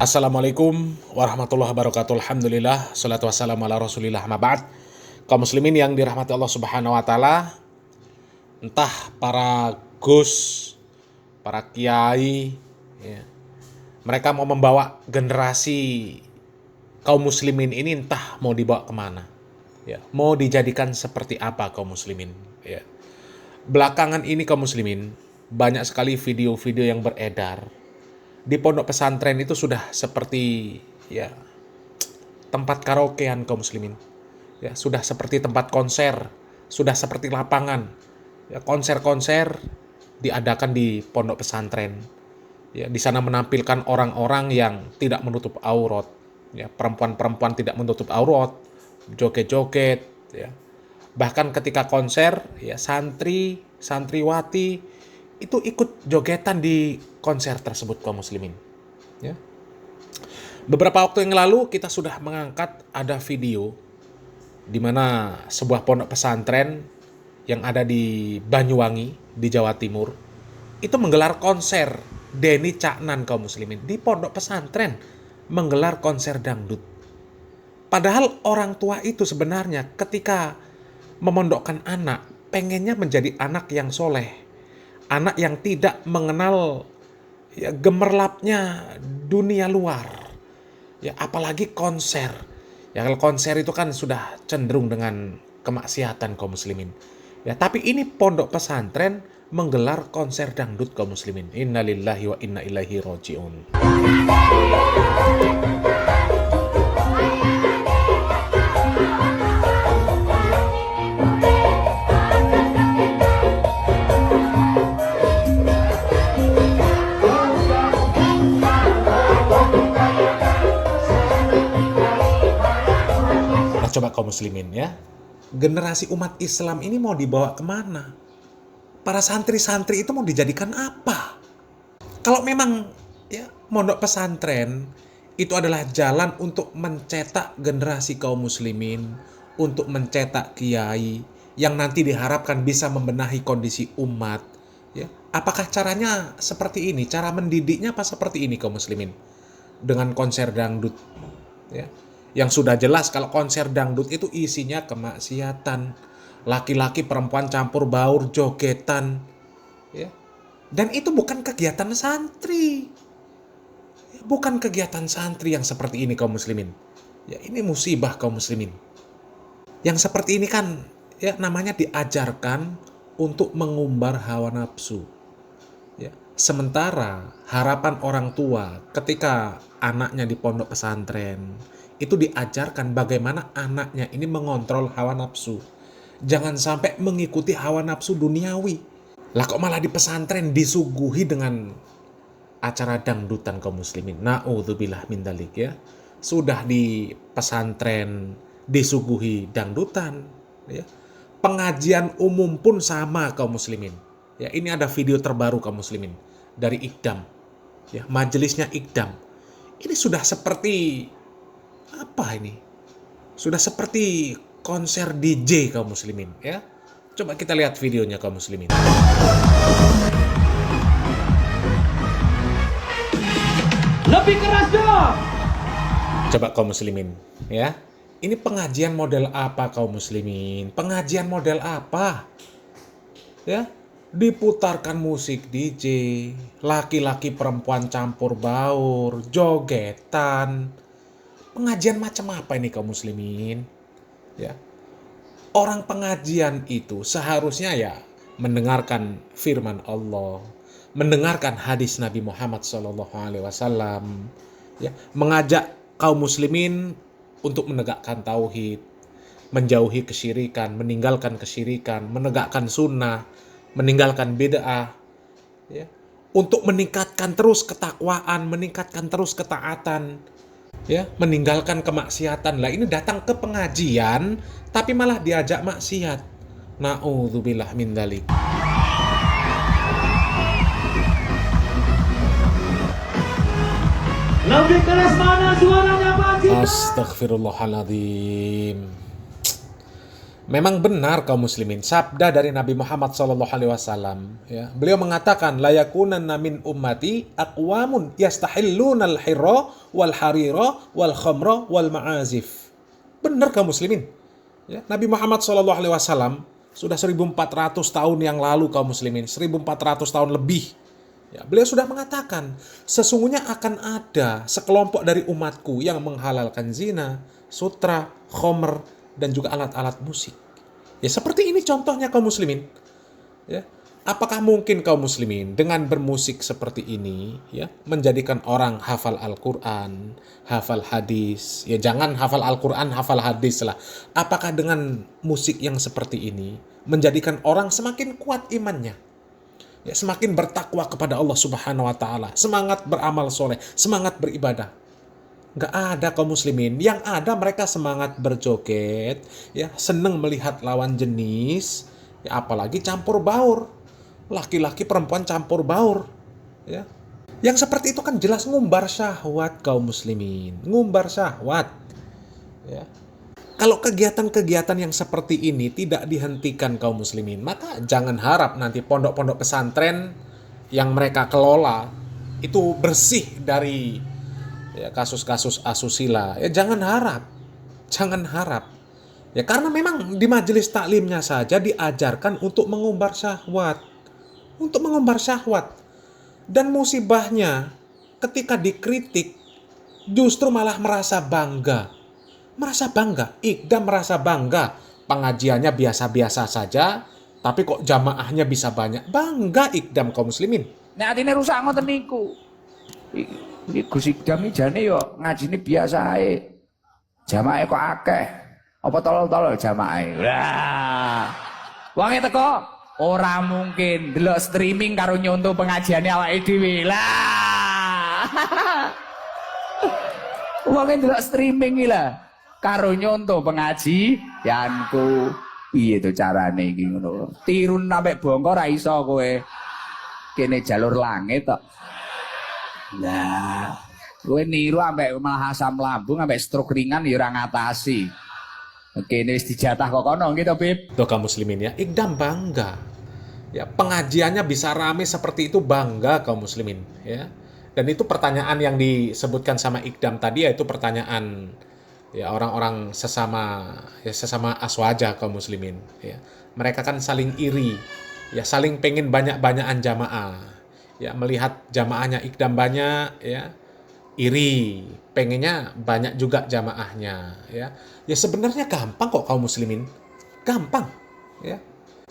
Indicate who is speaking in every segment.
Speaker 1: Assalamualaikum warahmatullahi wabarakatuh. Alhamdulillah, salatu wassalamu ala rasulillah, ma ba'd. Kaum muslimin yang dirahmati Allah subhanahu wa ta'ala, entah para gus, para kiai, ya, mereka mau membawa generasi kaum muslimin ini entah mau dibawa kemana, ya, mau dijadikan seperti apa kaum muslimin, ya. Belakangan ini kaum muslimin, banyak sekali video-video yang beredar. Di pondok pesantren itu sudah seperti, ya, tempat karaokean kaum muslimin. Ya, sudah seperti tempat konser, sudah seperti lapangan. Ya, konser-konser diadakan di pondok pesantren. Ya, di sana menampilkan orang-orang yang tidak menutup aurat. Ya, perempuan-perempuan tidak menutup aurat, joget-joget, ya. Bahkan ketika konser, ya, santri, santriwati itu ikut jogetan di konser tersebut kaum muslimin. Ya. Beberapa waktu yang lalu kita sudah mengangkat ada video di mana sebuah pondok pesantren yang ada di Banyuwangi di Jawa Timur itu menggelar konser Denny Caknan kaum muslimin di pondok pesantren, menggelar konser dangdut. Padahal orang tua itu sebenarnya ketika memondokkan anak pengennya menjadi anak yang soleh, anak yang tidak mengenal, ya, gemerlapnya dunia luar. Ya, apalagi konser. Ya, kalau konser itu kan sudah cenderung dengan kemaksiatan kaum muslimin. Ya, tapi ini pondok pesantren menggelar konser dangdut kaum muslimin. Innalillahi wa inna ilaihi raji'un. Coba kaum muslimin, ya, generasi umat Islam ini mau dibawa kemana? Para santri-santri itu mau dijadikan apa? Kalau memang, ya, mondok pesantren itu adalah jalan untuk mencetak generasi kaum muslimin, untuk mencetak kiai yang nanti diharapkan bisa membenahi kondisi umat, ya, apakah caranya seperti ini? Cara mendidiknya apa seperti ini kaum muslimin? Dengan konser dangdut, ya. Yang sudah jelas kalau konser dangdut itu isinya kemaksiatan, laki-laki perempuan campur baur, jogetan, ya. Dan itu bukan kegiatan santri, bukan kegiatan santri yang seperti ini kaum muslimin. Ya, ini musibah kaum muslimin. Yang seperti ini kan, ya, namanya diajarkan untuk mengumbar hawa nafsu. Ya. Sementara harapan orang tua ketika anaknya di pondok pesantren itu diajarkan bagaimana anaknya ini mengontrol hawa nafsu. Jangan sampai mengikuti hawa nafsu duniawi. Lah kok malah di pesantren disuguhi dengan acara dangdutan kaum muslimin. Na'udzubillah min dzalik, ya. Sudah di pesantren disuguhi dangdutan, ya. Pengajian umum pun sama kaum muslimin. Ya, ini ada video terbaru kaum muslimin dari Ikdam. Ya, majelisnya Ikdam. Ini sudah seperti apa ini? Sudah seperti konser DJ kaum muslimin, ya. Coba kita lihat videonya kaum muslimin.
Speaker 2: Lebih keras dong.
Speaker 1: Coba kaum muslimin, ya. Ini pengajian model apa kaum muslimin? Pengajian model apa? Ya, diputarkan musik DJ, laki-laki perempuan campur baur, jogetan. Pengajian macam apa ini kaum muslimin? Ya. Orang pengajian itu seharusnya, ya, mendengarkan firman Allah, mendengarkan hadis Nabi Muhammad SAW, ya, mengajak kaum muslimin untuk menegakkan tauhid, menjauhi kesyirikan, meninggalkan kesyirikan, menegakkan sunnah, meninggalkan bid'ah, ya, untuk meningkatkan terus ketakwaan, meningkatkan terus ketaatan, ya, meninggalkan kemaksiatan. Lah ini datang ke pengajian tapi malah diajak maksiat. Na'udzubillah min dzalik.
Speaker 2: Lebih keras mana suaranya Pak Cita?
Speaker 1: Astaghfirullahaladzim. Memang benar kaum muslimin, sabda dari Nabi Muhammad SAW, ya, beliau mengatakan, la yakunanna min ummati aqwamun yastahillunal hirra wal harira wal khamra wal ma'azif. Benar kaum muslimin. Ya, Nabi Muhammad SAW sudah 1400 tahun yang lalu kaum muslimin, 1400 tahun lebih. Ya, beliau sudah mengatakan, sesungguhnya akan ada sekelompok dari umatku yang menghalalkan zina, sutra, khomer, dan juga alat-alat musik. Ya, seperti ini contohnya kaum muslimin. Ya, apakah mungkin kaum muslimin dengan bermusik seperti ini, ya, menjadikan orang hafal Al-Quran, hafal hadis? Ya, jangan hafal Al-Quran, hafal hadis lah. Apakah dengan musik yang seperti ini menjadikan orang semakin kuat imannya? Ya, semakin bertakwa kepada Allah Subhanahu wa Ta'ala, semangat beramal soleh, semangat beribadah? Nggak ada kaum muslimin. Yang ada mereka semangat berjoget, ya, seneng melihat lawan jenis, ya, apalagi campur baur, laki-laki perempuan campur baur, ya. Yang seperti itu kan jelas ngumbar syahwat kaum muslimin, ngumbar syahwat, ya. Kalau kegiatan-kegiatan yang seperti ini tidak dihentikan kaum muslimin, maka jangan harap nanti pondok-pondok pesantren yang mereka kelola itu bersih dari, ya, kasus-kasus asusila. Ya, jangan harap. Ya, karena memang di majelis taklimnya saja diajarkan untuk mengumbar syahwat. Dan musibahnya ketika dikritik justru malah merasa bangga. Iqdam merasa bangga. Pengajiannya biasa-biasa saja, tapi kok jamaahnya bisa banyak. Bangga Iqdam kaum muslimin.
Speaker 3: Nek atine rusak ngoten niku. Iki Gus Ikdam iki jane yo ngajine biasa ae. Jamaahe kok akeh. Apa tolol-tolol jamaahe. Lah. Wonge teko ora mungkin delok streaming karo nyontoh pengajiane awake dhewe. Lah. Wonge delok streaming iki lah karo nyontoh pengajianku. Piye to carane iki ngono. Tirun sampe bongko ra iso kowe. Kene jalur langit tok. Nah, kowe niru ambek malah asam lambung ambek stroke ringan ya ora ngatasi. Kene wis dijatah kok kono gitu, Bib.
Speaker 1: Tuh kaum muslimin ya, Iqdam bangga. Ya, pengajiannya bisa rame seperti itu, bangga kaum muslimin, ya. Dan itu pertanyaan yang disebutkan sama Iqdam tadi, yaitu pertanyaan, ya, orang-orang sesama aswaja kaum muslimin, ya. Mereka kan saling iri, ya, saling pengen banyak-banyakan jamaah. Ya, melihat jamaahnya Iqdam banyak, ya, iri, pengennya banyak juga jamaahnya, ya. Ya, sebenarnya gampang kok kaum muslimin. Gampang, ya.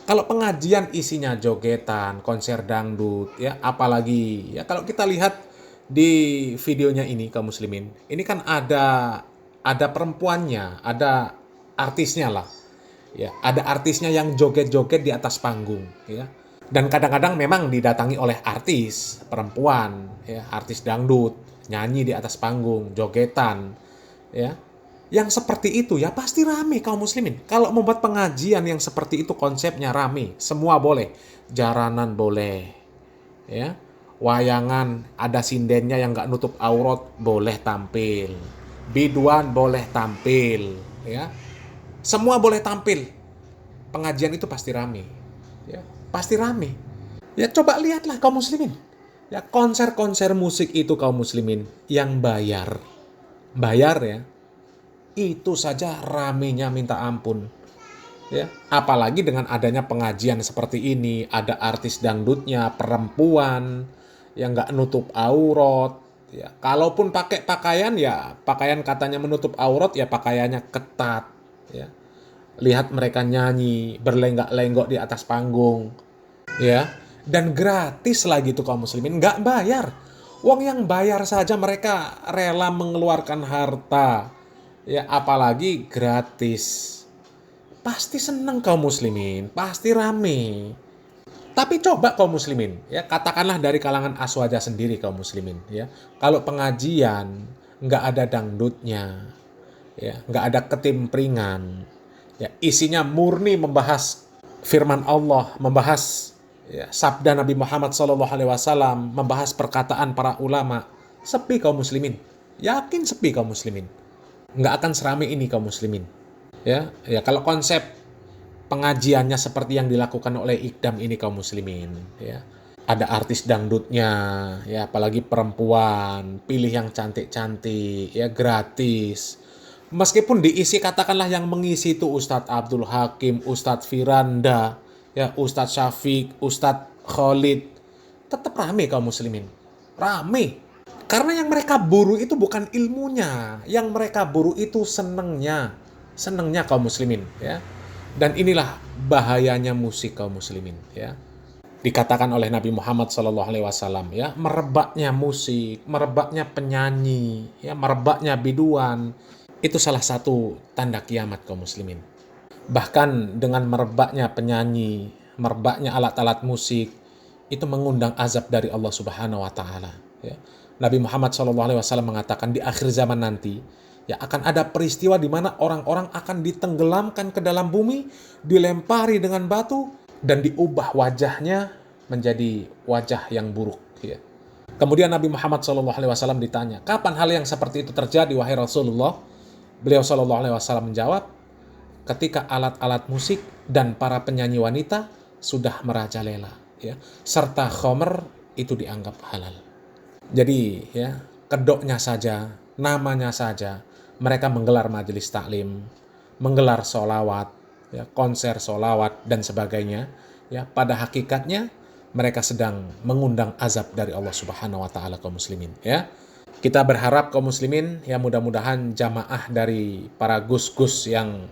Speaker 1: Kalau pengajian isinya jogetan, konser dangdut, ya, apalagi, ya, kalau kita lihat di videonya ini kaum muslimin, ini kan ada perempuannya, ada artisnya lah. Ya, ada artisnya yang joget-joget di atas panggung, ya. Dan kadang-kadang memang didatangi oleh artis perempuan, ya, artis dangdut, nyanyi di atas panggung, jogetan, ya. Yang seperti itu ya pasti rame kaum muslimin. Kalau membuat pengajian yang seperti itu konsepnya rame, semua boleh. Jaranan boleh, ya. Wayangan ada sindennya yang nggak nutup aurat boleh tampil. Biduan boleh tampil, ya. Semua boleh tampil. Pengajian itu pasti rame, ya. Pasti rame. Ya, coba lihatlah kaum muslimin. Ya, konser-konser musik itu kaum muslimin yang bayar, ya. Itu saja ramenya minta ampun, ya. Apalagi dengan adanya pengajian seperti ini, ada artis dangdutnya perempuan yang nggak nutup aurat, ya. Kalaupun pakai pakaian, ya pakaian katanya menutup aurat, ya pakaiannya ketat, ya. Lihat mereka nyanyi berlenggak-lenggok di atas panggung, ya. Dan gratis lagi tuh kaum muslimin, nggak bayar. Wong yang bayar saja mereka rela mengeluarkan harta, ya, apalagi gratis. Pasti seneng kaum muslimin, pasti rame. Tapi coba kaum muslimin, ya, katakanlah dari kalangan aswaja sendiri kaum muslimin, ya. Kalau pengajian nggak ada dangdutnya, ya, nggak ada ketimpringan, ya, isinya murni membahas firman Allah, membahas, ya, sabda Nabi Muhammad SAW, membahas perkataan para ulama, sepi kaum muslimin. Yakin sepi kaum muslimin. Nggak akan seramai ini kaum muslimin, ya. Ya, kalau konsep pengajiannya seperti yang dilakukan oleh Ikdam ini kaum muslimin, ya. Ada artis dangdutnya, ya, apalagi perempuan, pilih yang cantik-cantik, ya, gratis. Meskipun diisi katakanlah yang mengisi itu Ustadz Abdul Hakim, Ustadz Firanda, ya, Ustadz Syafiq, Ustadz Khalid, tetap rame kaum muslimin. Rame. Karena yang mereka buru itu bukan ilmunya, yang mereka buru itu senengnya kaum muslimin, ya. Dan inilah bahayanya musik kaum muslimin, ya. Dikatakan oleh Nabi Muhammad SAW, ya, merebaknya musik, merebaknya penyanyi, ya, merebaknya biduan, itu salah satu tanda kiamat kaum muslimin. Bahkan dengan merebaknya penyanyi, merebaknya alat-alat musik, itu mengundang azab dari Allah Subhanahu wa taala, ya. Nabi Muhammad SAW mengatakan di akhir zaman nanti, ya, akan ada peristiwa di mana orang-orang akan ditenggelamkan ke dalam bumi, dilempari dengan batu, dan diubah wajahnya menjadi wajah yang buruk, ya. Kemudian Nabi Muhammad SAW ditanya, kapan hal yang seperti itu terjadi wahai Rasulullah? Beliau SAW menjawab, ketika alat-alat musik dan para penyanyi wanita sudah merajalela, ya, serta khomer itu dianggap halal. Jadi, ya, kedoknya saja, namanya saja, mereka menggelar majelis taklim, menggelar sholawat, ya, konser sholawat dan sebagainya, ya, pada hakikatnya mereka sedang mengundang azab dari Allah Subhanahu wa taala kaum muslimin, ya. Kita berharap kaum muslimin, ya, mudah-mudahan jamaah dari para gus-gus yang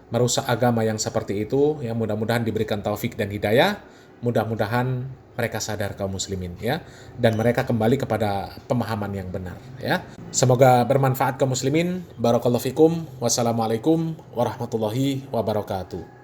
Speaker 1: merusak agama yang seperti itu, ya, mudah-mudahan diberikan taufik dan hidayah, mudah-mudahan mereka sadar kaum muslimin, ya, dan mereka kembali kepada pemahaman yang benar, ya. Semoga bermanfaat kaum muslimin. Barakallahu fikum. Wassalamualaikum warahmatullahi wabarakatuh.